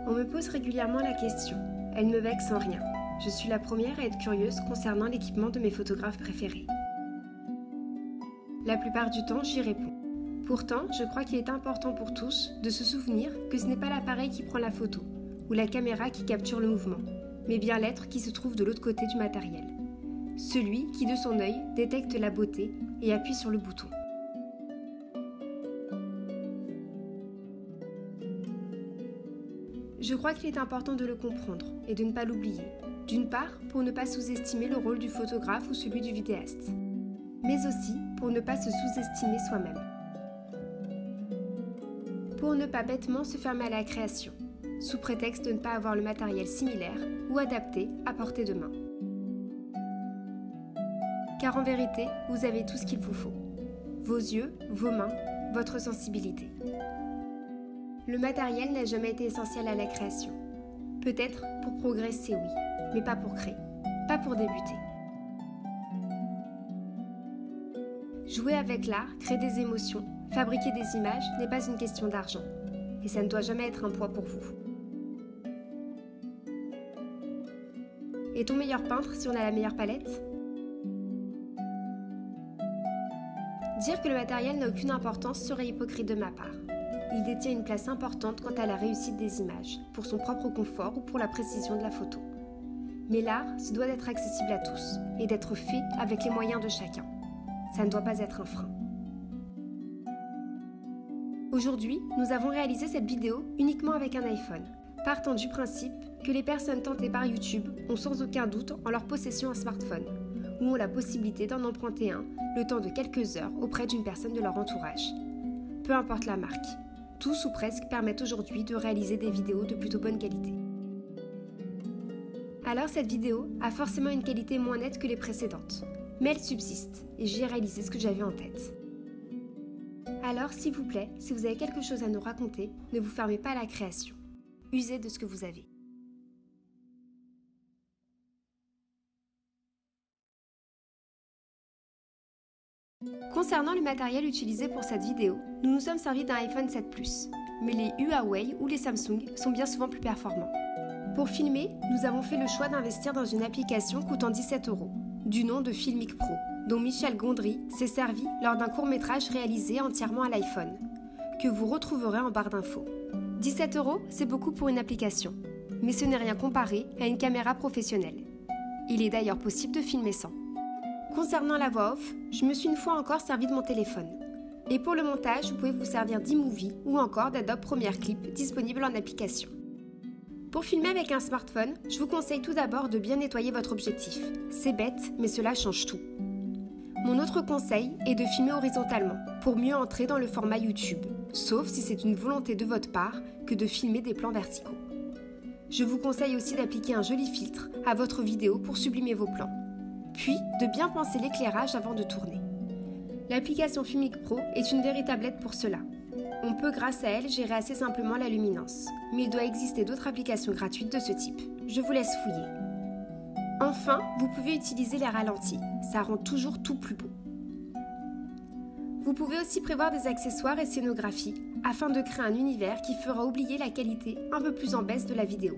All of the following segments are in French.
On me pose régulièrement la question. Elle me vexe en rien. Je suis la première à être curieuse concernant l'équipement de mes photographes préférés. La plupart du temps, j'y réponds. Pourtant, je crois qu'il est important pour tous de se souvenir que ce n'est pas l'appareil qui prend la photo ou la caméra qui capture le mouvement, mais bien l'être qui se trouve de l'autre côté du matériel. Celui qui, de son œil, détecte la beauté et appuie sur le bouton. Je crois qu'il est important de le comprendre et de ne pas l'oublier. D'une part, pour ne pas sous-estimer le rôle du photographe ou celui du vidéaste, mais aussi pour ne pas se sous-estimer soi-même. Pour ne pas bêtement se fermer à la création, sous prétexte de ne pas avoir le matériel similaire ou adapté à portée de main. Car en vérité, vous avez tout ce qu'il vous faut. Vos yeux, vos mains, votre sensibilité. Le matériel n'a jamais été essentiel à la création. Peut-être pour progresser, oui, mais pas pour créer, pas pour débuter. Jouer avec l'art, créer des émotions, fabriquer des images n'est pas une question d'argent. Et ça ne doit jamais être un poids pour vous. Est-on meilleur peintre si on a la meilleure palette ? Dire que le matériel n'a aucune importance serait hypocrite de ma part. Il détient une place importante quant à la réussite des images, pour son propre confort ou pour la précision de la photo. Mais l'art se doit d'être accessible à tous et d'être fait avec les moyens de chacun. Ça ne doit pas être un frein. Aujourd'hui, nous avons réalisé cette vidéo uniquement avec un iPhone, partant du principe que les personnes tentées par YouTube ont sans aucun doute en leur possession un smartphone, ou ont la possibilité d'en emprunter un le temps de quelques heures auprès d'une personne de leur entourage. Peu importe la marque, tous ou presque permettent aujourd'hui de réaliser des vidéos de plutôt bonne qualité. Alors cette vidéo a forcément une qualité moins nette que les précédentes, mais elle subsiste et j'y ai réalisé ce que j'avais en tête. Alors s'il vous plaît, si vous avez quelque chose à nous raconter, ne vous fermez pas à la création. Usez de ce que vous avez. Concernant le matériel utilisé pour cette vidéo, nous nous sommes servis d'un iPhone 7 Plus, mais les Huawei ou les Samsung sont bien souvent plus performants. Pour filmer, nous avons fait le choix d'investir dans une application coûtant 17 €, du nom de Filmic Pro, dont Michel Gondry s'est servi lors d'un court-métrage réalisé entièrement à l'iPhone, que vous retrouverez en barre d'infos. 17 €, c'est beaucoup pour une application, mais ce n'est rien comparé à une caméra professionnelle. Il est d'ailleurs possible de filmer sans. Concernant la voix off, je me suis une fois encore servi de mon téléphone. Et pour le montage, vous pouvez vous servir d'iMovie ou encore d'Adobe Premiere Clip disponible en application. Pour filmer avec un smartphone, je vous conseille tout d'abord de bien nettoyer votre objectif. C'est bête, mais cela change tout. Mon autre conseil est de filmer horizontalement, pour mieux entrer dans le format YouTube, sauf si c'est une volonté de votre part que de filmer des plans verticaux. Je vous conseille aussi d'appliquer un joli filtre à votre vidéo pour sublimer vos plans. Puis, de bien penser l'éclairage avant de tourner. L'application Filmic Pro est une véritable aide pour cela. On peut grâce à elle gérer assez simplement la luminance, mais il doit exister d'autres applications gratuites de ce type. Je vous laisse fouiller. Enfin, vous pouvez utiliser les ralentis, ça rend toujours tout plus beau. Vous pouvez aussi prévoir des accessoires et scénographies afin de créer un univers qui fera oublier la qualité un peu plus en baisse de la vidéo.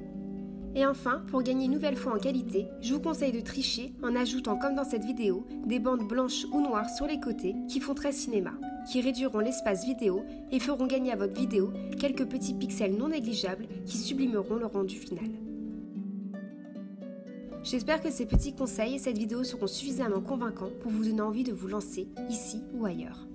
Et enfin, pour gagner une nouvelle fois en qualité, je vous conseille de tricher en ajoutant, comme dans cette vidéo, des bandes blanches ou noires sur les côtés qui font très cinéma, qui réduiront l'espace vidéo et feront gagner à votre vidéo quelques petits pixels non négligeables qui sublimeront le rendu final. J'espère que ces petits conseils et cette vidéo seront suffisamment convaincants pour vous donner envie de vous lancer ici ou ailleurs.